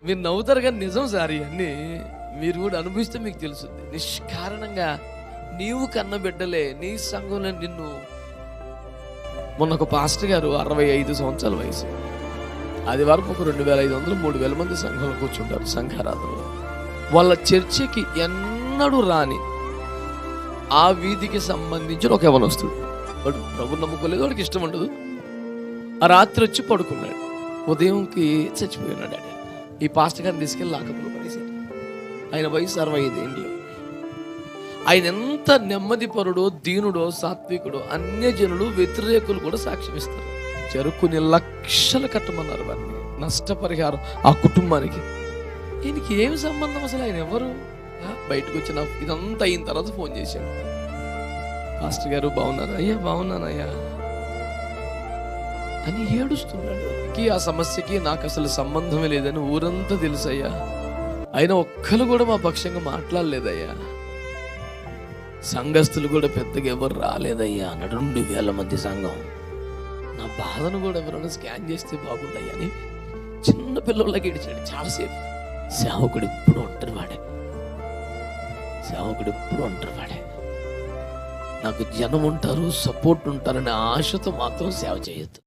మీరు నవ్వుతారు కానీ నిజం సార్ ఇవన్నీ మీరు కూడా అనుభవిస్తే మీకు తెలుస్తుంది. నిష్కారణంగా నీవు కన్న బిడ్డలే నీ సంఘంలో నిన్ను. మొన్న ఒక పాస్టర్ గారు 65 సంవత్సరాల వయసు, అది వరకు ఒక 2500 3000 మంది సంఘంలో కూర్చుంటారు సంఘారాధనలో. వాళ్ళ చర్చికి ఎన్నడూ రాని ఆ వీధికి సంబంధించిన ఒక యవనస్తుడు, వాడు ప్రభు నమ్ముకోలేదు, వాడికి ఇష్టం ఉండదు. ఆ రాత్రి వచ్చి పడుకున్నాడు, ఉదయంకి చచ్చిపోయినాడు. ఈ పాస్టర్ గారిని తీసుకెళ్ళి లాకప్లో పడేశాడు. ఆయన వయసు 65 ఏండ్లు. ఆయన ఎంత నెమ్మది పరుడో, దీనుడో, సాత్వికుడో అన్యజనులు వ్యతిరేకులు కూడా సాక్ష్యం ఇస్తారు. చెరుకుని లక్షలు కట్టమన్నారు వారిని నష్టపరిహారం ఆ కుటుంబానికి. ఈయనకి ఏమి సంబంధం అసలు? ఆయన ఎవరు? బయటకు వచ్చిన ఇదంతా అయిన తర్వాత ఫోన్ చేశాడు, పాస్టర్ గారు బాగున్నారా? అయ్యా బాగున్నానయ్యా అని ఏడుస్తున్నాడు. ఆ సమస్యకి నాకు అసలు సంబంధమే లేదని ఊరంతా తెలుసయ్యా, అయినా ఒక్కరు కూడా మా పక్షంగా మాట్లాడలేదయ్యా, సంఘస్థులు కూడా పెద్దగా ఎవరు రాలేదయ్యా అన్నాడు. 2000 మంది సంఘం. నా బాధను కూడా ఎవరైనా స్కాన్ చేస్తే బాగుందయ్యా అని చిన్న పిల్లలకి ఏడిచాడు చాలాసేపు. సేవకుడు ఎప్పుడు ఒంటరి వాడే, సేవకుడు ఎప్పుడు ఒంటరి వాడే. నాకు జనం ఉంటారు, సపోర్ట్ ఉంటారనే ఆశతో మాత్రం సేవ చేయొద్దు.